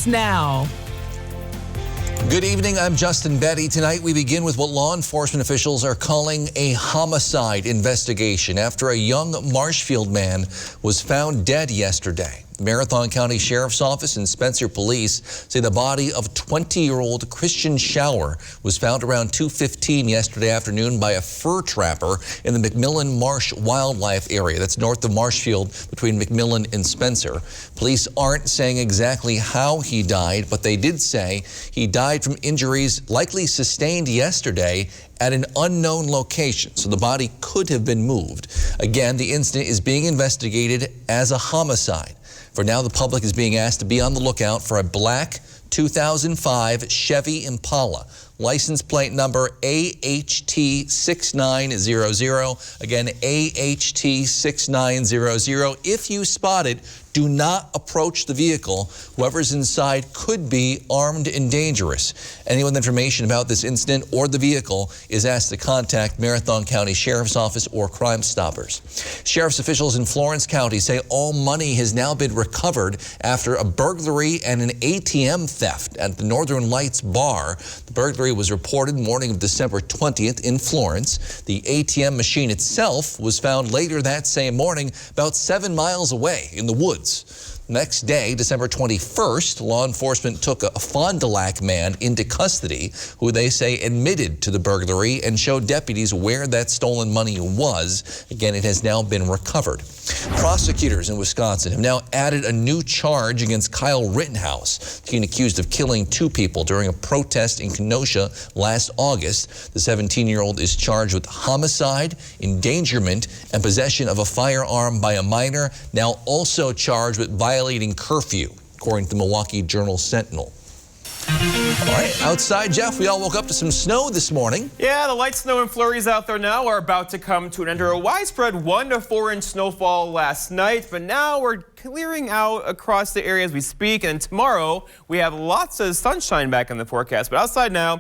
now. Good evening, I'm Justin Betty. Tonight we begin with what law enforcement officials are calling a homicide investigation after a young Marshfield man was found dead yesterday. The Marathon County Sheriff's Office and Spencer Police say the body of 20-year-old Christian Shower was found around 2:15 yesterday afternoon by a fur trapper in the McMillan Marsh Wildlife Area. That's north of Marshfield between McMillan and Spencer. Police aren't saying exactly how he died, but they did say he died from injuries likely sustained yesterday at an unknown location, so the body could have been moved. Again, the incident is being investigated as a homicide. For now, the public is being asked to be on the lookout for a black 2005 Chevy Impala. License plate number AHT6900. Again, AHT6900. If you spot it, do not approach the vehicle. Whoever's inside could be armed and dangerous. Anyone with information about this incident or the vehicle is asked to contact Marathon County Sheriff's Office or Crime Stoppers. Sheriff's officials in Florence County say all money has now been recovered after a burglary and an ATM theft at the Northern Lights Bar. The burglary was reported morning of December 20th in Florence. The ATM machine itself was found later that same morning about 7 miles away in the woods. Next day, December 21st, law enforcement took a Fond du Lac man into custody who they say admitted to the burglary and showed deputies where that stolen money was. Again, it has now been recovered. Prosecutors in Wisconsin have now added a new charge against Kyle Rittenhouse, being accused of killing 2 people during a protest in Kenosha last August. The 17-year-old is charged with homicide, endangerment, and possession of a firearm by a minor, now also charged with violating curfew, according to the Milwaukee Journal-Sentinel. All right, outside, Jeff, we all woke up to some snow this morning. Yeah, the light snow and flurries out there now are about to come to an end. A widespread 1 to 4 inch snowfall last night, but now we're clearing out across the area as we speak. And tomorrow we have lots of sunshine back in the forecast. But outside now,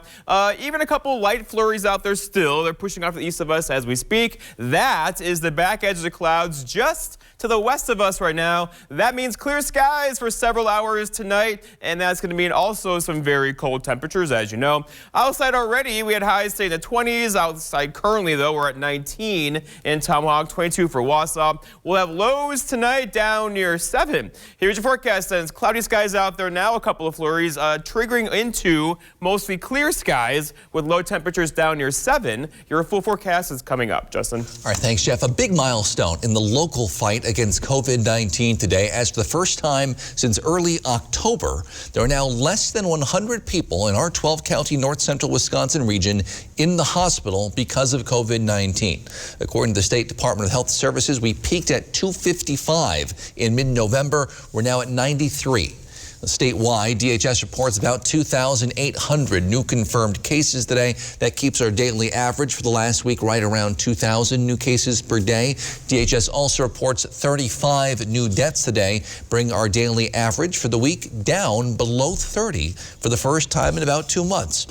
even a couple light flurries out there still. They're pushing off to the east of us as we speak. That is the back edge of the clouds just to the west of us right now. That means clear skies for several hours tonight, and that's going to mean also some very cold temperatures, as you know. Outside already, we had highs staying in the 20s. Outside currently, though, we're at 19 in Tomahawk, 22 for Wausau. We'll have lows tonight down near 7. Here's your forecast, and it's cloudy skies out there now, a couple of flurries, triggering into mostly clear skies with low temperatures down near 7. Your full forecast is coming up, Justin. All right, thanks, Jeff. A big milestone in the local fight against COVID-19 today, as for the first time since early October, there are now less than 100 people in our 12-county north central Wisconsin region in the hospital because of COVID-19. According to the State Department of Health Services, we peaked at 255 in mid-November. We're now at 93. Statewide, DHS reports about 2,800 new confirmed cases today. That keeps our daily average for the last week right around 2,000 new cases per day. DHS also reports 35 new deaths today, bring our daily average for the week down below 30 for the first time in about 2 months.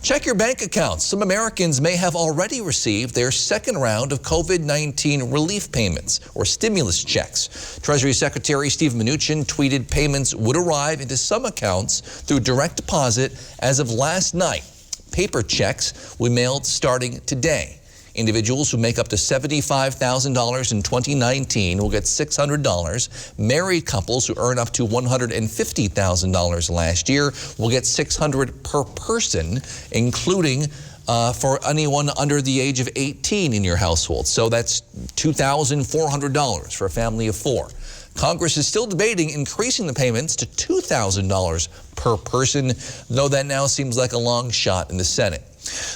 Check your bank accounts. Some Americans may have already received their second round of COVID-19 relief payments or stimulus checks. Treasury Secretary Steve Mnuchin tweeted payments would arrive into some accounts through direct deposit as of last night. Paper checks will be mailed starting today. Individuals who make up to $75,000 in 2019 will get $600. Married couples who earn up to $150,000 last year will get $600 per person, including for anyone under the age of 18 in your household. So that's $2,400 for a family of 4. Congress is still debating increasing the payments to $2,000 per person, though that now seems like a long shot in the Senate.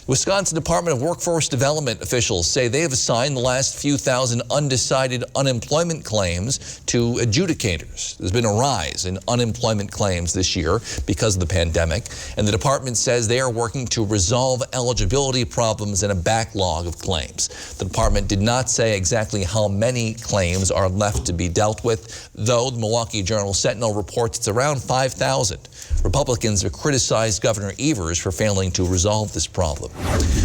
Wisconsin Department of Workforce Development officials say they have assigned the last few thousand undecided unemployment claims to adjudicators. There's been a rise in unemployment claims this year because of the pandemic, and the department says they are working to resolve eligibility problems and a backlog of claims. The department did not say exactly how many claims are left to be dealt with, though the Milwaukee Journal-Sentinel reports it's around 5,000. Republicans have criticized Governor Evers for failing to resolve this problem.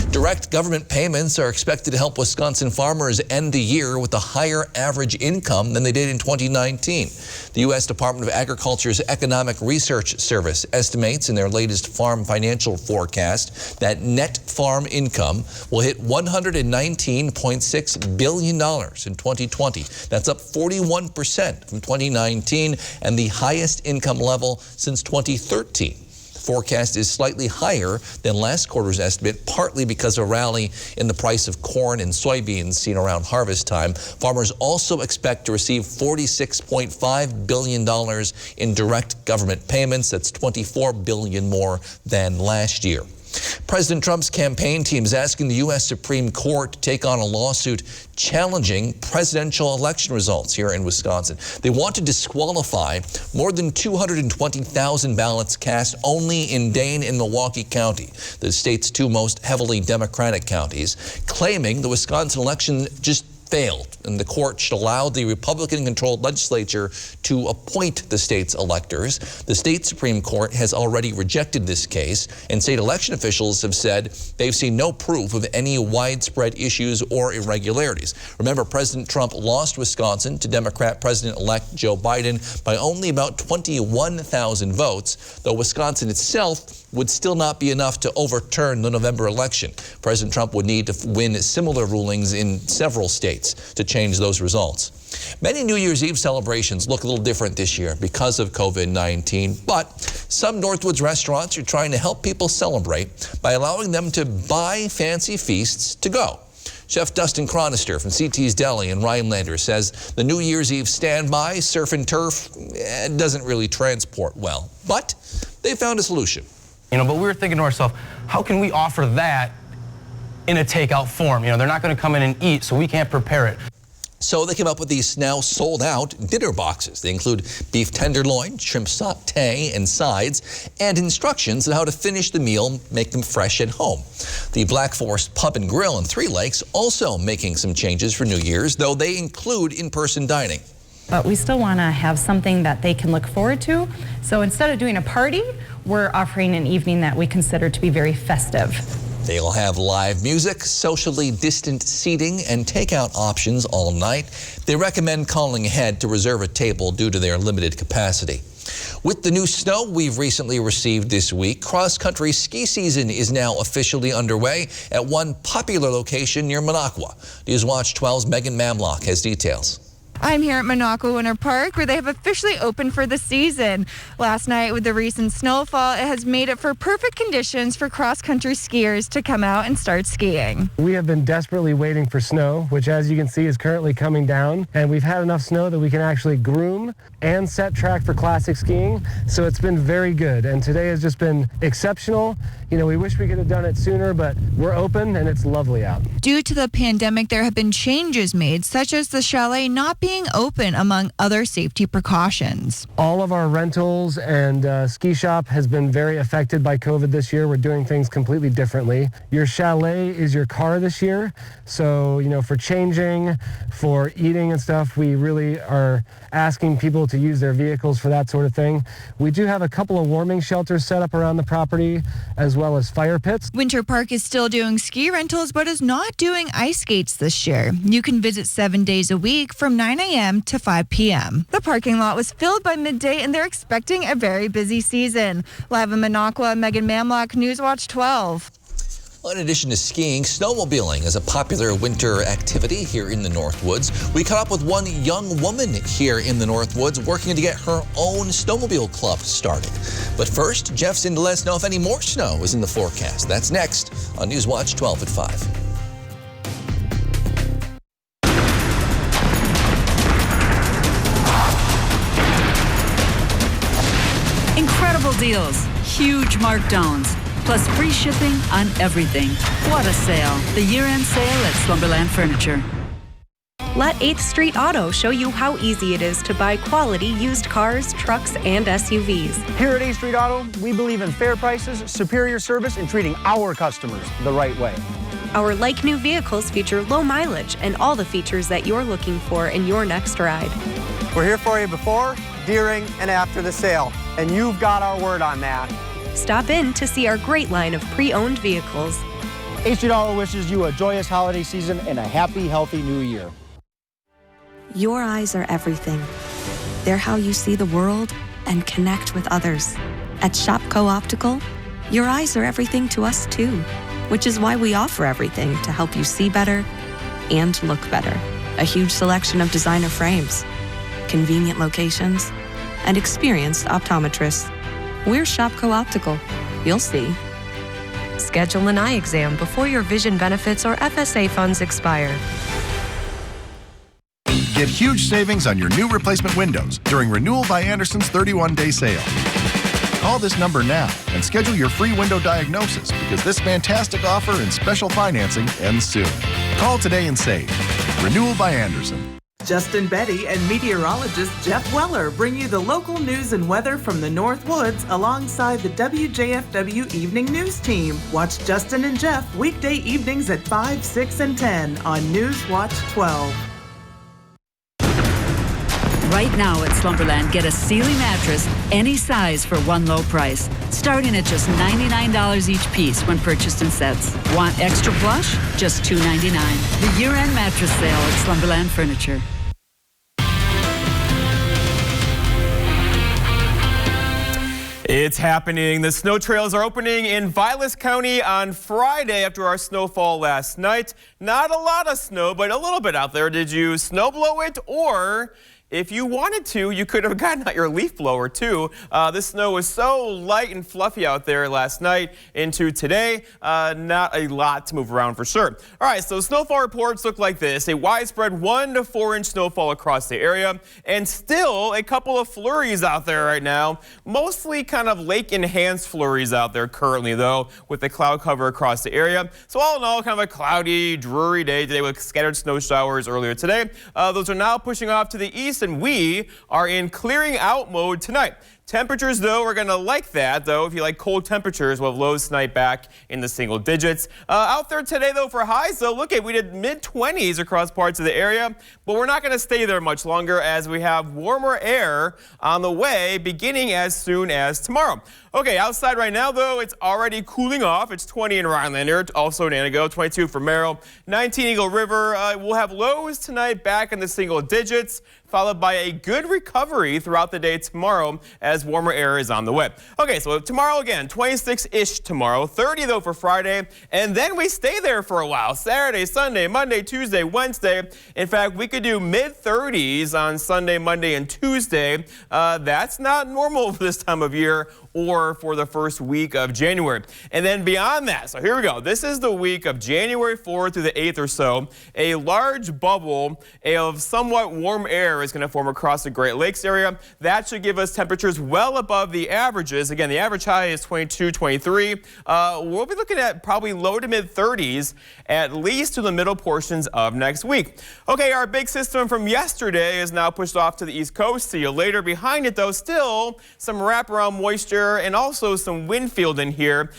Direct government payments are expected to help Wisconsin farmers end the year with a higher average income than they did in 2019. The U.S. Department of Agriculture's Economic Research Service estimates in their latest farm financial forecast that net farm income will hit $119.6 billion in 2020. That's up 41% from 2019 and the highest income level since 2013. The forecast is slightly higher than last quarter's estimate, partly because of a rally in the price of corn and soybeans seen around harvest time. Farmers also expect to receive $46.5 billion in direct government payments. That's $24 billion more than last year. President Trump's campaign team is asking the U.S. Supreme Court to take on a lawsuit challenging presidential election results here in Wisconsin. They want to disqualify more than 220,000 ballots cast only in Dane and Milwaukee County, the state's two most heavily Democratic counties, claiming the Wisconsin election just failed, and the court should allow the Republican-controlled legislature to appoint the state's electors. The state Supreme Court has already rejected this case, and state election officials have said they've seen no proof of any widespread issues or irregularities. Remember, President Trump lost Wisconsin to Democrat President-elect Joe Biden by only about 21,000 votes, though Wisconsin itself would still not be enough to overturn the November election. President Trump would need to win similar rulings in several states to change those results. Many New Year's Eve celebrations look a little different this year because of COVID-19, but some Northwoods restaurants are trying to help people celebrate by allowing them to buy fancy feasts to go. Chef Dustin Chronister from CT's Deli in Rhinelander says the New Year's Eve standby surf and turf doesn't really transport well, but they found a solution. But we were thinking to ourselves, how can we offer that in a takeout form? They're not going to come in and eat, so we can't prepare it. So they came up with these now sold out dinner boxes. They include beef tenderloin, shrimp sauté, and sides, and instructions on how to finish the meal, make them fresh at home. The Black Forest Pub and Grill in Three Lakes also making some changes for New Year's, though they include in-person dining. But we still want to have something that they can look forward to. So instead of doing a party, we're offering an evening that we consider to be very festive. They'll have live music, socially distant seating, and takeout options all night. They recommend calling ahead to reserve a table due to their limited capacity. With the new snow we've recently received this week, cross-country ski season is now officially underway at one popular location near Minocqua. Newswatch 12's Megan Mamlock has details. I'm here at Minocqua Winter Park, where they have officially opened for the season. Last night, with the recent snowfall, it has made it for perfect conditions for cross-country skiers to come out and start skiing. We have been desperately waiting for snow, which, as you can see, is currently coming down. And we've had enough snow that we can actually groom and set track for classic skiing. So it's been very good. And today has just been exceptional. We wish we could have done it sooner, but we're open and it's lovely out. Due to the pandemic, there have been changes made, such as the chalet not being open, among other safety precautions. All of our rentals and ski shop has been very affected by COVID this year. We're doing things completely differently. Your chalet is your car this year. So, for changing, for eating and stuff, we really are asking people to use their vehicles for that sort of thing. We do have a couple of warming shelters set up around the property, as well as fire pits. Winter Park is still doing ski rentals, but is not doing ice skates this year. You can visit 7 days a week from 9 a.m. to 5 p.m. The parking lot was filled by midday, and they're expecting a very busy season. Live in Minocqua, Megan Mamlock, Newswatch 12. Well, in addition to skiing, snowmobiling is a popular winter activity here in the Northwoods. We caught up with one young woman here in the Northwoods working to get her own snowmobile club started. But first, Jeff's in to let us know if any more snow is in the forecast. That's next on Newswatch 12 at 5. Incredible deals, huge markdowns, plus free shipping on everything. What a sale. The year-end sale at Slumberland Furniture. Let 8th Street Auto show you how easy it is to buy quality used cars, trucks, and SUVs. Here at 8th Street Auto, we believe in fair prices, superior service, and treating our customers the right way. Our like-new vehicles feature low mileage and all the features that you're looking for in your next ride. We're here for you before, during, and after the sale. and you've got our word on that. Stop in to see our great line of pre-owned vehicles. HD Dollar wishes you a joyous holiday season and a happy, healthy new year. Your eyes are everything. They're how you see the world and connect with others. At Shopco Optical, your eyes are everything to us too, which is why we offer everything to help you see better and look better. A huge selection of designer frames, convenient locations, and experienced optometrists. We're Shopco Optical. You'll see. Schedule an eye exam before your vision benefits or FSA funds expire. Get huge savings on your new replacement windows during Renewal by Andersen's 31-day sale. Call this number now and schedule your free window diagnosis because this fantastic offer and special financing ends soon. Call today and save. Renewal by Andersen. Justin Betty and meteorologist Jeff Weller bring you the local news and weather from the North Woods alongside the WJFW Evening News Team. Watch Justin and Jeff weekday evenings at 5, 6, and 10 on News Watch 12. Right now at Slumberland, get a Sealy mattress, any size for one low price, starting at just $99 each piece when purchased in sets. Want extra plush? Just $2.99. The year-end mattress sale at Slumberland Furniture. It's happening. The snow trails are opening in Vilas County on Friday after our snowfall last night. Not a lot of snow, but a little bit out there. Did you snow blow it, or if you wanted to, you could have gotten out your leaf blower too. The snow was so light and fluffy out there last night into today. Not a lot to move around for sure. All right, so snowfall reports look like this. A widespread 1 to 4 inch snowfall across the area, and still a couple of flurries out there right now. Mostly kind of lake-enhanced flurries out there currently though, with the cloud cover across the area. So all in all, kind of a cloudy, dreary day today with scattered snow showers earlier today. Those are now pushing off to the east, and we are in clearing out mode tonight. Temperatures, though, are going to like that, though. If you like cold temperatures, we'll have lows tonight back in the single digits. Out there today, though, for highs, though, look at, we did mid-20s across parts of the area, but we're not going to stay there much longer as we have warmer air on the way beginning as soon as tomorrow. Okay, outside right now, though, it's already cooling off. It's 20 in Rhinelander, also in Antigo, 22 for Merrill, 19 Eagle River. We'll have lows tonight back in the single digits, followed by a good recovery throughout the day tomorrow as warmer air is on the way. Okay, so tomorrow again, 26-ish tomorrow, 30 though for Friday, and then we stay there for a while. Saturday, Sunday, Monday, Tuesday, Wednesday. In fact, we could do mid-30s on Sunday, Monday, and Tuesday. That's not normal for this time of year or for the first week of January. And then beyond that, so here we go. This is the week of January 4th through the 8th or so. A large bubble of somewhat warm air is going to form across the Great Lakes area. That should give us temperatures well above the averages. Again, the average high is 22, 23. We'll be looking at probably low to mid 30s, at least to the middle portions of next week. Okay, our big system from yesterday is now pushed off to the East Coast. See you later. Behind it, though, still some wraparound moisture and also some wind field in here,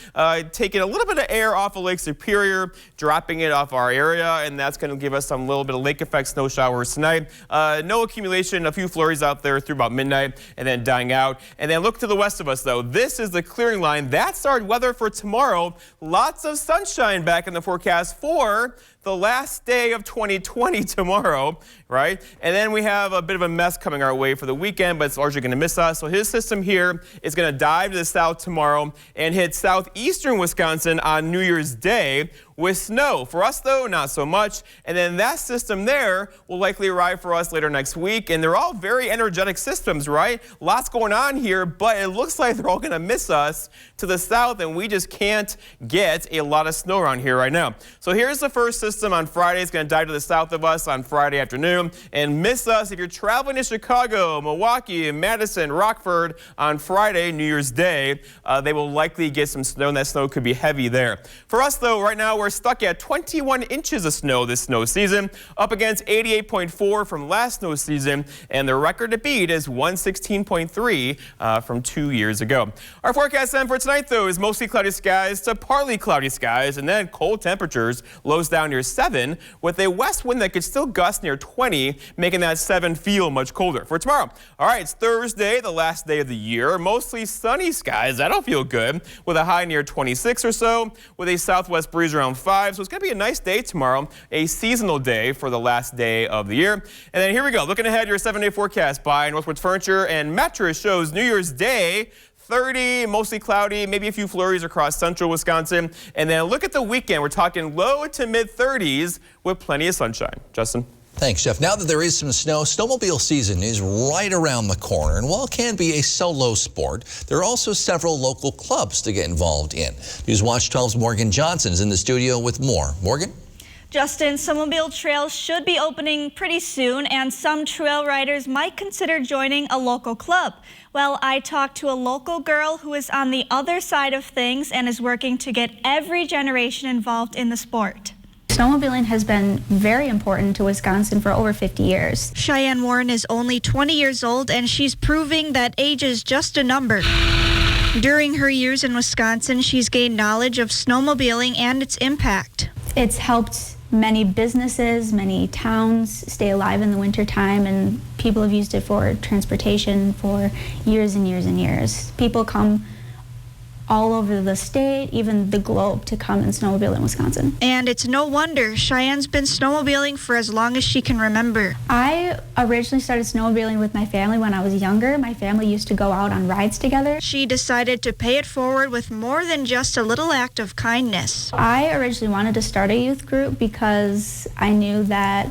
taking a little bit of air off of Lake Superior, dropping it off our area, and that's going to give us some little bit of lake effect snow showers tonight. No accumulation, a few flurries out there through about midnight and then dying out. And then look to the west of us, though. This is the clearing line. That's our weather for tomorrow. Lots of sunshine back in the forecast for the last day of 2020 tomorrow, right? And then we have a bit of a mess coming our way for the weekend, but it's largely going to miss us. So his system here is going to dive to the south tomorrow and hit southeastern Wisconsin on New Year's Day with snow. For us, though, not so much. And then that system there will likely arrive for us later next week. And they're all very energetic systems, right? Lots going on here, but it looks like they're all going to miss us to the south, and we just can't get a lot of snow around here right now. So here's the first system on Friday. It's going to dive to the south of us on Friday afternoon and miss us if you're traveling to Chicago, Milwaukee, Madison, Rockford on Friday, New Year's Day. They will likely get some snow, and that snow could be heavy there. For us, though, right now we're we're stuck at 21 inches of snow this snow season, up against 88.4 from last snow season, and the record to beat is 116.3 from 2 years ago. Our forecast then for tonight, though, is mostly cloudy skies to partly cloudy skies, and then cold temperatures, lows down near 7, with a west wind that could still gust near 20, making that 7 feel much colder. For tomorrow, all right, it's Thursday, the last day of the year, mostly sunny skies. That'll feel good, with a high near 26 or so, with a southwest breeze around 5. So it's going to be a nice day tomorrow, a seasonal day for the last day of the year. And then here we go. Looking ahead, your 7-day forecast by Northwoods Furniture and Mattress shows New Year's Day, 30, mostly cloudy, maybe a few flurries across central Wisconsin. And then look at the weekend. We're talking low to mid 30s with plenty of sunshine. Justin? Thanks, Jeff. Now that there is some snow, snowmobile season is right around the corner. And while it can be a solo sport, there are also several local clubs to get involved in. News Watch 12's Morgan Johnson is in the studio with more. Morgan? Justin, snowmobile trails should be opening pretty soon, and some trail riders might consider joining a local club. Well, I talked to a local girl who is on the other side of things and is working to get every generation involved in the sport. Snowmobiling has been very important to Wisconsin for over 50 years. Cheyenne Warren is only 20 years old, and she's proving that age is just a number. During her years in Wisconsin, she's gained knowledge of snowmobiling and its impact. It's helped many businesses, many towns stay alive in the wintertime, and people have used it for transportation for years and years and years. People come all over the state, even the globe, to come and snowmobile in Wisconsin. And it's no wonder. Cheyenne's been snowmobiling for as long as she can remember. I originally started snowmobiling with my family when I was younger. My family used to go out on rides together. She decided to pay it forward with more than just a little act of kindness. I originally wanted to start a youth group because I knew that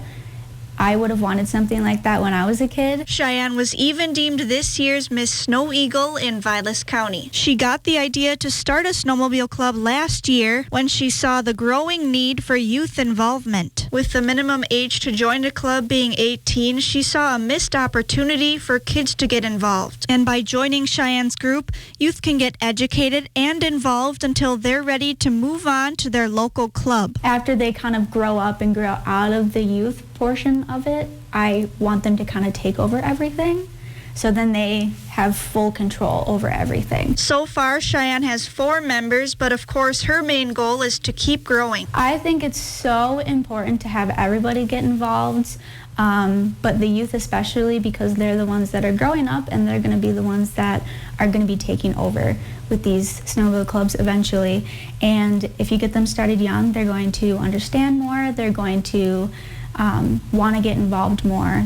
I would have wanted something like that when I was a kid. Cheyenne was even deemed this year's Miss Snow Eagle in Vilas County. She got the idea to start a snowmobile club last year when she saw the growing need for youth involvement. With the minimum age to join a club being 18, she saw a missed opportunity for kids to get involved. And by joining Cheyenne's group, youth can get educated and involved until they're ready to move on to their local club. After they kind of grow up and grow out of the youth portion of it, I want them to kind of take over everything, so then they have full control over everything. So far, Cheyenne has 4 members, but of course her main goal is to keep growing. I think it's so important to have everybody get involved, but the youth especially, because they're the ones that are growing up and they're going to be the ones that are going to be taking over with these snowmobile clubs eventually. And if you get them started young, they're going to understand more, they're going to want to get involved more.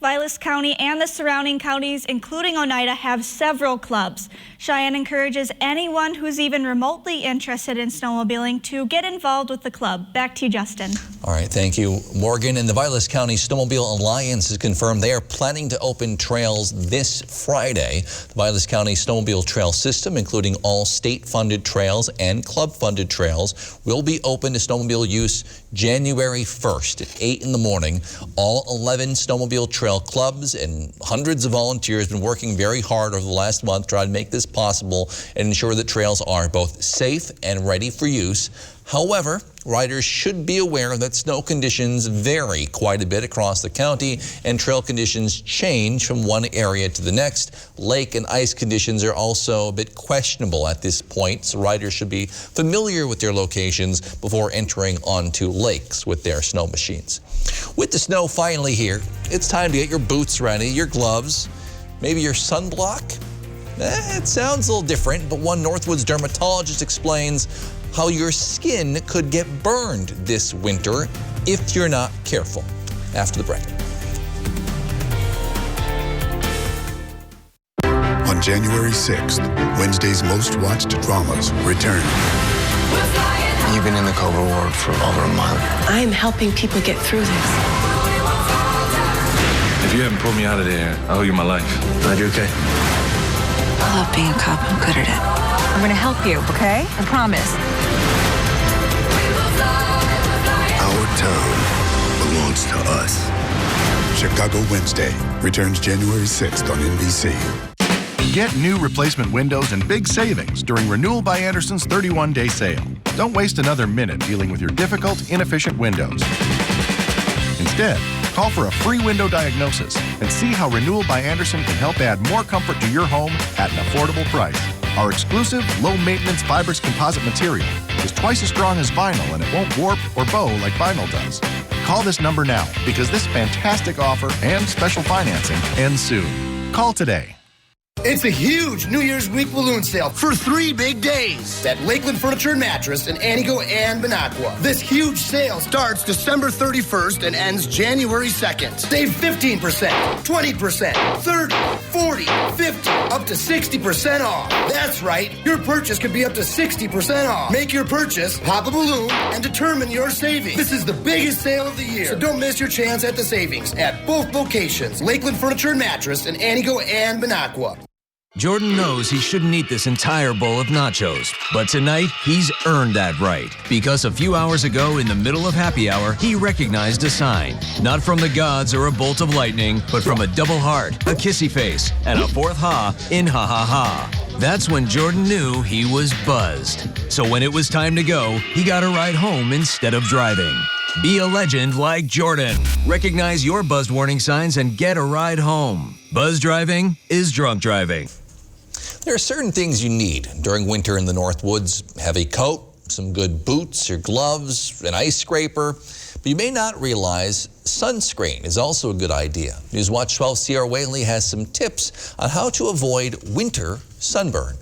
Vilas County and the surrounding counties, including Oneida, have several clubs. Cheyenne encourages anyone who's even remotely interested in snowmobiling to get involved with the club. Back to you, Justin. All right, thank you, Morgan. And the Vilas County Snowmobile Alliance has confirmed they are planning to open trails this Friday. The Vilas County Snowmobile Trail System, including all state-funded trails and club-funded trails, will be open to snowmobile use January 1st at 8 in the morning. All 11 snowmobile trail clubs and hundreds of volunteers have been working very hard over the last month trying to make this possible and ensure that trails are both safe and ready for use. However, riders should be aware that snow conditions vary quite a bit across the county and trail conditions change from one area to the next. Lake and ice conditions are also a bit questionable at this point, so riders should be familiar with their locations before entering onto lakes with their snow machines. With the snow finally here, it's time to get your boots ready, your gloves, maybe your sunblock. It sounds a little different, but one Northwoods dermatologist explains how your skin could get burned this winter if you're not careful. After the break. On January 6th, Wednesday's most watched dramas return. You've been in the Cobra Ward for over a month. I'm helping people get through this. If you haven't pulled me out of there, I owe you my life. Glad you're okay. I love being a cop. I'm good at it. I'm going to help you, okay? I promise. Our town belongs to us. Chicago Wednesday returns January 6th on NBC. Get new replacement windows and big savings during Renewal by Anderson's 31-day sale. Don't waste another minute dealing with your difficult, inefficient windows. Instead, call for a free window diagnosis and see how Renewal by Anderson can help add more comfort to your home at an affordable price. Our exclusive, low-maintenance fibrous composite material is twice as strong as vinyl, and it won't warp or bow like vinyl does. Call this number now because this fantastic offer and special financing ends soon. Call today. It's a huge New Year's week balloon sale for 3 big days at Lakeland Furniture and Mattress in Antigo and Minocqua. This huge sale starts December 31st and ends January 2nd. Save 15%, 20%, 30, 40, 50, up to 60% off. That's right, your purchase could be up to 60% off. Make your purchase, pop a balloon, and determine your savings. This is the biggest sale of the year, so don't miss your chance at the savings at both locations, Lakeland Furniture and Mattress in Antigo and Minocqua. Jordan knows he shouldn't eat this entire bowl of nachos, but tonight he's earned that right. Because a few hours ago in the middle of happy hour, he recognized a sign. Not from the gods or a bolt of lightning, but from a double heart, a kissy face, and a fourth ha in ha ha ha. That's when Jordan knew he was buzzed. So when it was time to go, he got a ride home instead of driving. Be a legend like Jordan. Recognize your buzzed warning signs and get a ride home. Buzz driving is drunk driving. There are certain things you need during winter in the North Woods. Heavy coat, some good boots or gloves, an ice scraper. But you may not realize sunscreen is also a good idea. Newswatch 12 Sierra Whaley has some tips on how to avoid winter sunburn.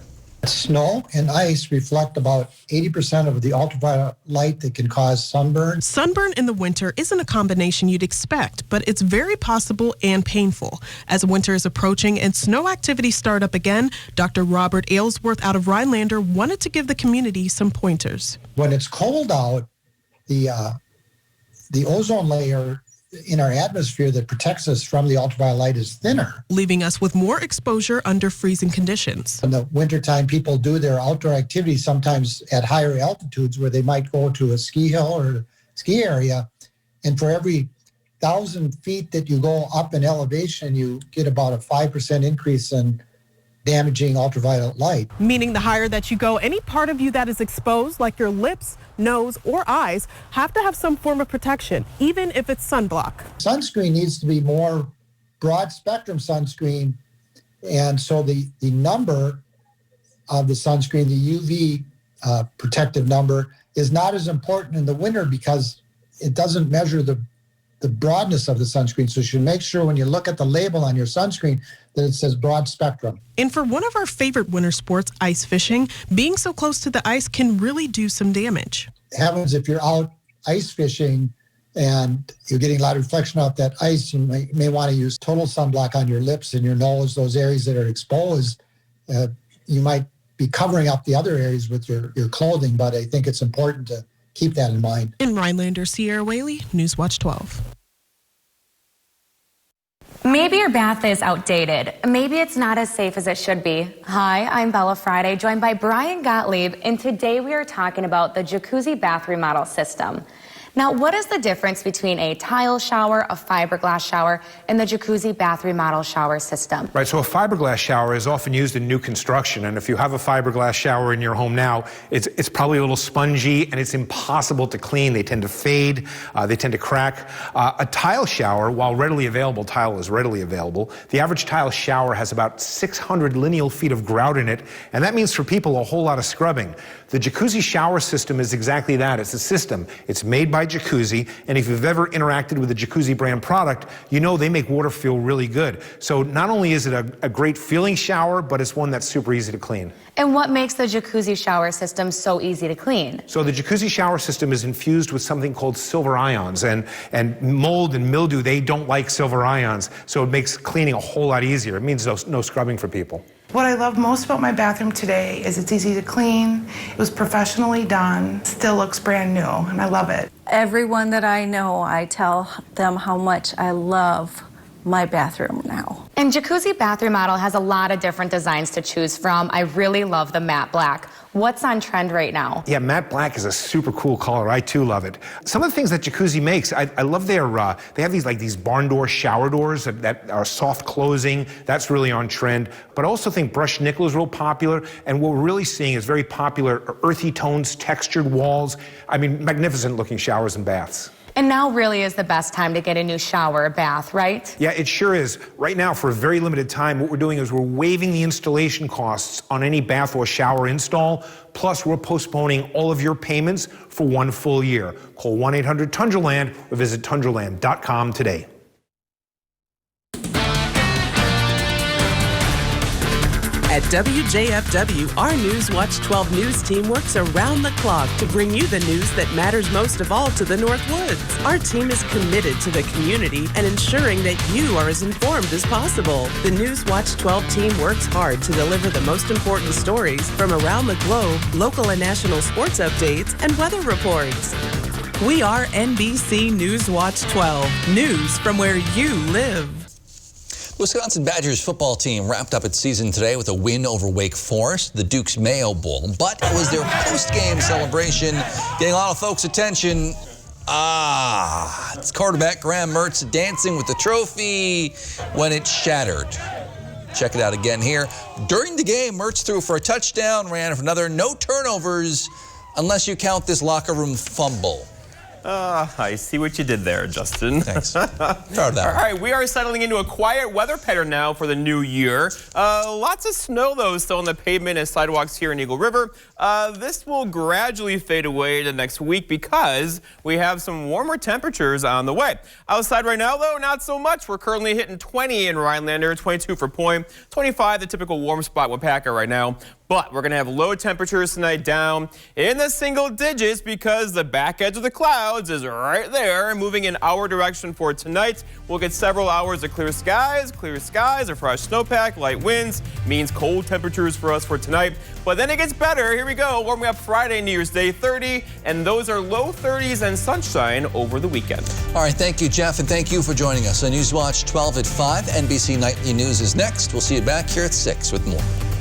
Snow and ice reflect about 80% of the ultraviolet light that can cause sunburn. Sunburn in the winter isn't a combination you'd expect, but it's very possible and painful. As winter is approaching and snow activities start up again, Dr. Robert Aylesworth out of Rhinelander wanted to give the community some pointers. When it's cold out, the ozone layer in our atmosphere that protects us from the ultraviolet light is thinner, leaving us with more exposure under freezing conditions. In the wintertime, people do their outdoor activities sometimes at higher altitudes where they might go to a ski hill or ski area, and for every 1,000 feet that you go up in elevation, you get about a 5% increase in damaging ultraviolet light. Meaning the higher that you go, any part of you that is exposed, like your lips, nose, or eyes, have to have some form of protection, even if it's sunblock. Sunscreen needs to be more broad spectrum sunscreen, and so the number of the sunscreen, the UV protective number, is not as important in the winter because it doesn't measure the broadness of the sunscreen. So you should make sure when you look at the label on your sunscreen that it says broad spectrum. And for one of our favorite winter sports, ice fishing, being so close to the ice can really do some damage. Happens if you're out ice fishing and you're getting a lot of reflection off that ice, you may want to use total sunblock on your lips and your nose, those areas that are exposed. You might be covering up the other areas with your clothing, but I think it's important to keep that in mind. In Rhinelander, Sierra Whaley, Newswatch 12. Maybe your bath is outdated. Maybe it's not as safe as it should be. Hi, I'm Bella Friday, joined by Brian Gottlieb, and today we are talking about the jacuzzi bath remodel system. Now, what is the difference between a tile shower, a fiberglass shower, and the jacuzzi bath remodel shower system? Right, so a fiberglass shower is often used in new construction, and if you have a fiberglass shower in your home now, it's probably a little spongy and it's impossible to clean. They tend to fade, they tend to crack. A tile shower, while readily available, tile is readily available, the average tile shower has about 600 lineal feet of grout in it, and that means for people a whole lot of scrubbing. The jacuzzi shower system is exactly that. It's a system. It's made by Jacuzzi, and if you've ever interacted with a Jacuzzi brand product, you know they make water feel really good. So not only is it a great feeling shower, but it's one that's super easy to clean. And what makes the jacuzzi shower system so easy to clean? So the jacuzzi shower system is infused with something called silver ions, and mold and mildew, they don't like silver ions, so it makes cleaning a whole lot easier. It means no scrubbing for people. What I love most about my bathroom today is it's easy to clean, it was professionally done, still looks brand new, and I love it. Everyone that I know, I tell them how much I love my bathroom now. And Jacuzzi Bath Remodel has a lot of different designs to choose from. I really love the matte black. What's on trend right now? Yeah, matte black is a super cool color. I too love it. Some of the things that Jacuzzi makes, I love their, they have these barn door shower doors that are soft closing. That's really on trend. But I also think brushed nickel is real popular. And what we're really seeing is very popular earthy tones, textured walls. I mean, magnificent looking showers and baths. And now really is the best time to get a new shower or bath, right? Yeah, it sure is. Right now, for a very limited time, what we're doing is we're waiving the installation costs on any bath or shower install. Plus, we're postponing all of your payments for 1 full year. Call 1-800-TUNDRALAND or visit tundraland.com today. At WJFW, our Newswatch 12 News team works around the clock to bring you the news that matters most of all to the North Woods. Our team is committed to the community and ensuring that you are as informed as possible. The Newswatch 12 team works hard to deliver the most important stories from around the globe, local and national sports updates, and weather reports. We are NBC Newswatch 12, news from where you live. The Wisconsin Badgers football team wrapped up its season today with a win over Wake Forest, the Duke's Mayo Bowl. But it was their post-game celebration getting a lot of folks' attention. It's quarterback Graham Mertz dancing with the trophy when it shattered. Check it out again here. During the game, Mertz threw for a touchdown, ran for another, no turnovers, unless you count this locker room fumble. I see what you did there, Justin. Thanks. All right, we are settling into a quiet weather pattern now for the new year. Lots of snow, though, still on the pavement and sidewalks here in Eagle River. This will gradually fade away the next week because we have some warmer temperatures on the way. Outside right now, though, not so much. We're currently hitting 20 in Rhinelander, 22 for Point, 25 the typical warm spot Wapaka right now. But we're going to have low temperatures tonight down in the single digits because the back edge of the clouds is right there, moving in our direction for tonight. We'll get several hours of clear skies, a fresh snowpack, light winds, means cold temperatures for us for tonight. But then it gets better. Here we go, warming up Friday, New Year's Day, 30, and those are low 30s and sunshine over the weekend. All right, thank you, Jeff, and thank you for joining us on Newswatch 12 at 5. NBC Nightly News is next. We'll see you back here at 6 with more.